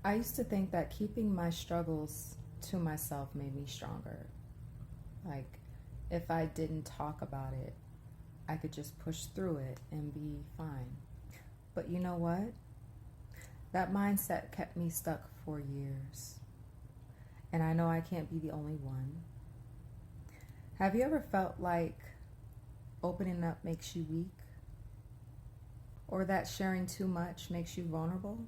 I used to think that keeping my struggles to myself made me stronger. Like, if I didn't talk about it, I could just push through it and be fine. But you know what? That mindset kept me stuck for years. And I know I can't be the only one. Have you ever felt like opening up makes you weak? Or that sharing too much makes you vulnerable?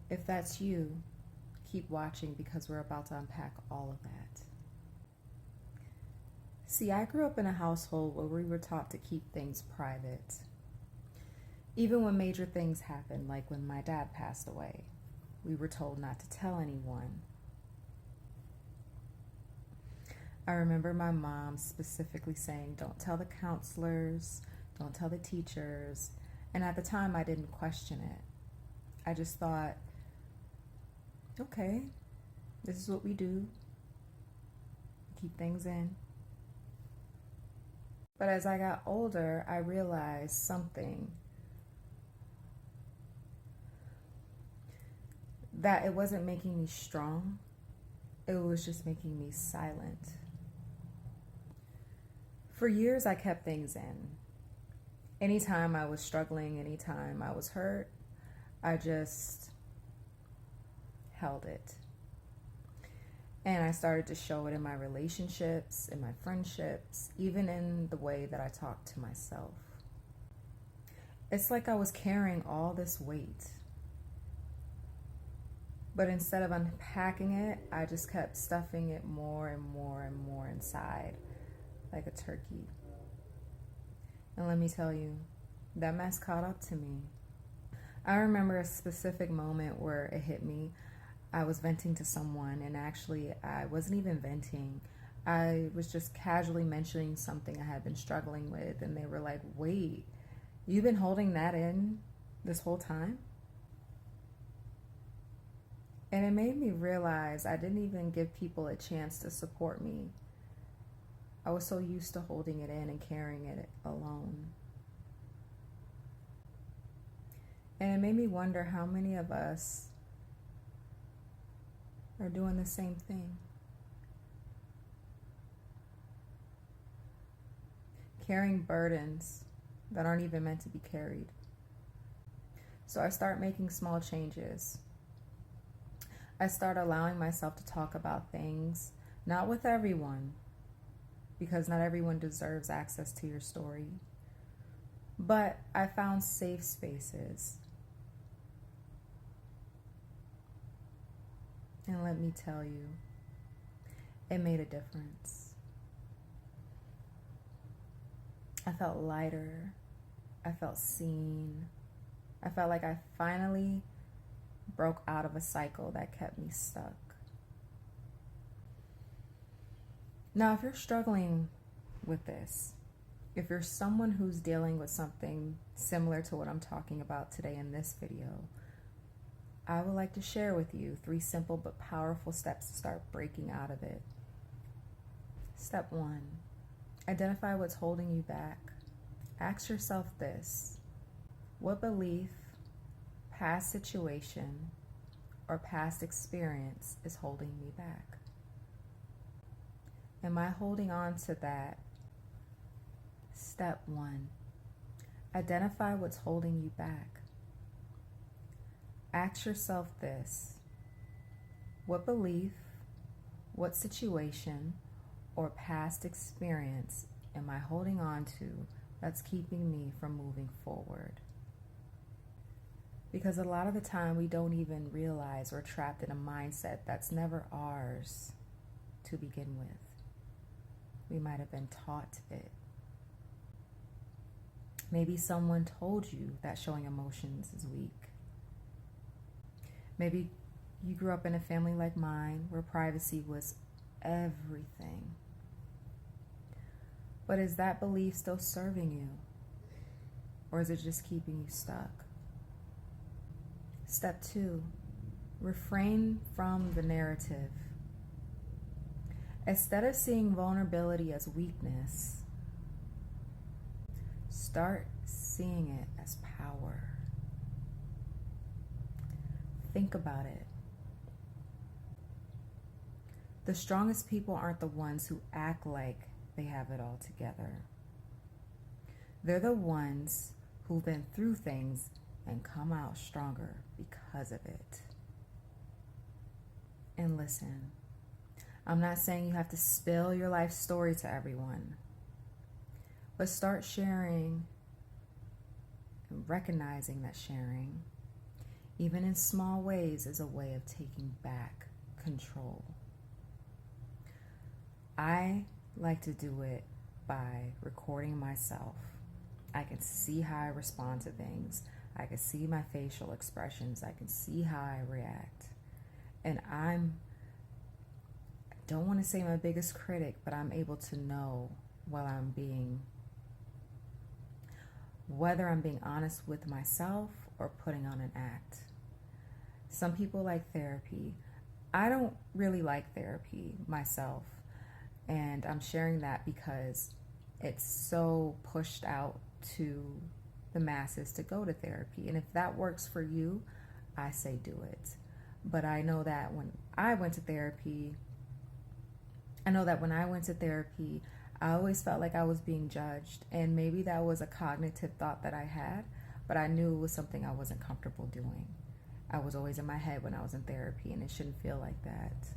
If that's you, keep watching because we're about to unpack all of that. See, I grew up in a household where we were taught to keep things private. Even when major things happened, like when my dad passed away, we were told not to tell anyone. I remember my mom specifically saying, don't tell the counselors, don't tell the teachers. And at the time, I didn't question it. I just thought, okay, this is what we do. Keep things in. But as I got older, I realized something. That it wasn't making me strong. It was just making me silent. For years, I kept things in. Anytime I was struggling, anytime I was hurt, I just held it. And I started to show it in my relationships, in my friendships, even in the way that I talked to myself. It's like I was carrying all this weight. But instead of unpacking it, I just kept stuffing it more and more and more inside, like a turkey. And let me tell you, that mess caught up to me. I remember a specific moment where it hit me. I was venting to someone, and actually I wasn't even venting. I was just casually mentioning something I had been struggling with, and they were like, wait, you've been holding that in this whole time? And it made me realize I didn't even give people a chance to support me. I was so used to holding it in and carrying it alone. And it made me wonder how many of us are doing the same thing. Carrying burdens that aren't even meant to be carried. So I start making small changes. I start allowing myself to talk about things, not with everyone, because not everyone deserves access to your story. But I found safe spaces. And let me tell you, it made a difference. I felt lighter. I felt seen. I felt like I finally broke out of a cycle that kept me stuck. Now, if you're struggling with this, if you're someone who's dealing with something similar to what I'm talking about today in this video, I would like to share with you 3 simple but powerful steps to start breaking out of it. Step 1, identify what's holding you back. Ask yourself this: what belief, past situation, or past experience is holding me back? Am I holding on to that? Step 1, identify what's holding you back. Ask yourself this: what belief, what situation, or past experience am I holding on to that's keeping me from moving forward? Because a lot of the time we don't even realize we're trapped in a mindset that's never ours to begin with. We might have been taught it. Maybe someone told you that showing emotions is weak. Maybe you grew up in a family like mine where privacy was everything. But is that belief still serving you? Or is it just keeping you stuck? Step 2, refrain from the narrative. Instead of seeing vulnerability as weakness, start seeing it as power. Think about it. The strongest people aren't the ones who act like they have it all together. They're the ones who've been through things and come out stronger because of it. And listen, I'm not saying you have to spill your life story to everyone, but start sharing and recognizing that sharing, even in small ways, is a way of taking back control. I like to do it by recording myself. I can see how I respond to things. I can see my facial expressions. I can see how I react. And I don't want to say my biggest critic, but I'm able to know whether I'm being honest with myself or putting on an act. Some people like therapy. I don't really like therapy myself. And I'm sharing that because it's so pushed out to the masses to go to therapy. And if that works for you, I say do it. But I know that when I went to therapy, I always felt like I was being judged. And maybe that was a cognitive thought that I had, but I knew it was something I wasn't comfortable doing. I was always in my head when I was in therapy, and it shouldn't feel like that.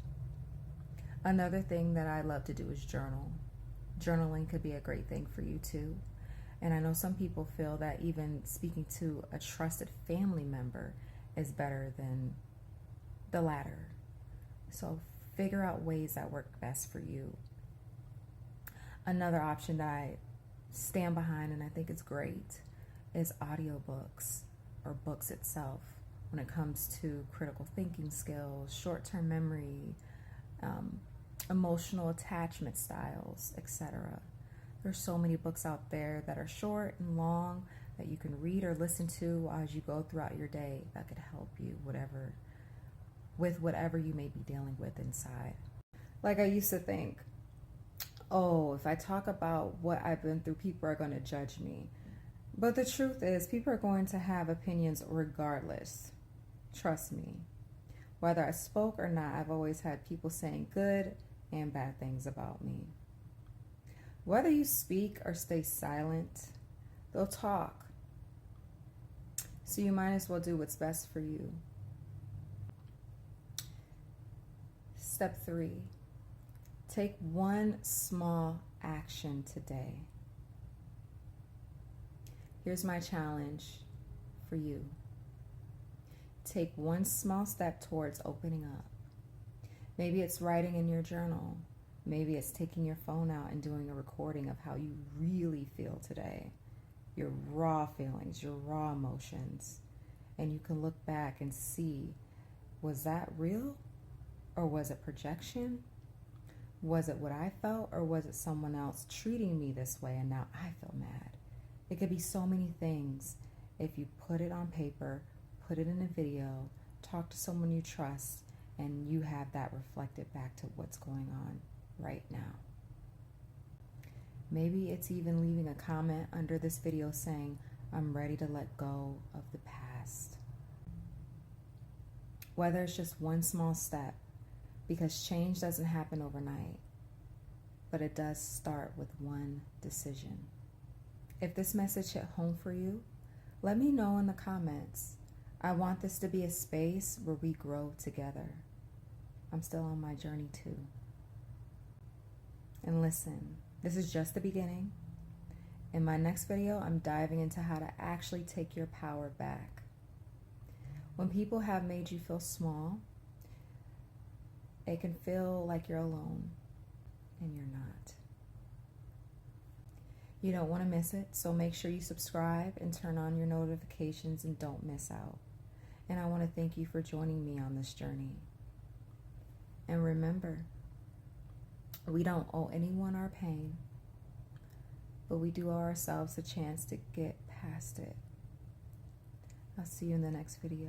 Another thing that I love to do is journal. Journaling could be a great thing for you too. And I know some people feel that even speaking to a trusted family member is better than the latter. So figure out ways that work best for you. Another option that I stand behind and I think is great is audiobooks or books itself when it comes to critical thinking skills, short-term memory, emotional attachment styles, etc. There's so many books out there that are short and long that you can read or listen to as you go throughout your day that could help you with whatever you may be dealing with inside. Like I used to think, oh, if I talk about what I've been through, people are going to judge me. But the truth is, people are going to have opinions regardless. Trust me. Whether I spoke or not, I've always had people saying good and bad things about me. Whether you speak or stay silent, they'll talk. So you might as well do what's best for you. Step 3, take one small action today. Here's my challenge for you. Take one small step towards opening up. Maybe it's writing in your journal. Maybe it's taking your phone out and doing a recording of how you really feel today. Your raw feelings, your raw emotions. And you can look back and see, was that real? Or was it projection? Was it what I felt? Or was it someone else treating me this way and now I feel mad? It could be so many things. If you put it on paper, put it in a video, talk to someone you trust, and you have that reflected back to what's going on right now. Maybe it's even leaving a comment under this video saying, I'm ready to let go of the past. Whether it's just one small step, because change doesn't happen overnight, but it does start with one decision. If this message hit home for you, let me know in the comments. I want this to be a space where we grow together. I'm still on my journey too. And listen, this is just the beginning. In my next video, I'm diving into how to actually take your power back. When people have made you feel small, it can feel like you're alone, and you're not. You don't want to miss it, so make sure you subscribe and turn on your notifications and don't miss out. And I want to thank you for joining me on this journey. And remember, we don't owe anyone our pain, but we do owe ourselves a chance to get past it. I'll see you in the next video.